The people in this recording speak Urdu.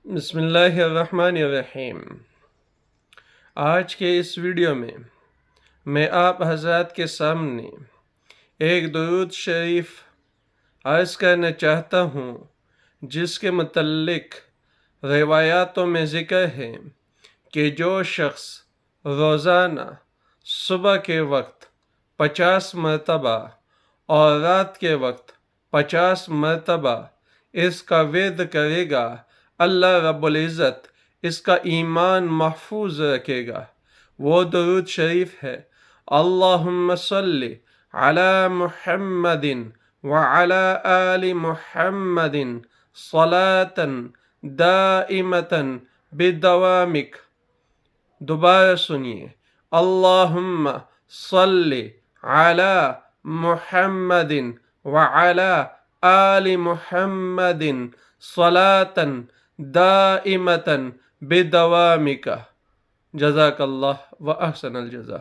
بسم اللہ الرحمن الرحیم۔ آج کے اس ویڈیو میں آپ حضرات کے سامنے ایک درود شریف عرض کرنا چاہتا ہوں، جس کے متعلق روایاتوں میں ذکر ہے کہ جو شخص روزانہ صبح کے وقت 50 مرتبہ اور رات کے وقت 50 مرتبہ اس کا ورد کرے گا، اللہ رب العزت اس کا ایمان محفوظ رکھے گا۔ وہ درود شریف ہے: اللہم صلی علی محمد وعلی آل محمد صلاة دائمة بدوامک۔ دوبارہ سنیے: اللہم صلی علی محمد وعلی آل محمد صلاة دائمة بدوامک۔ جزاک اللہ و احسن الجزا۔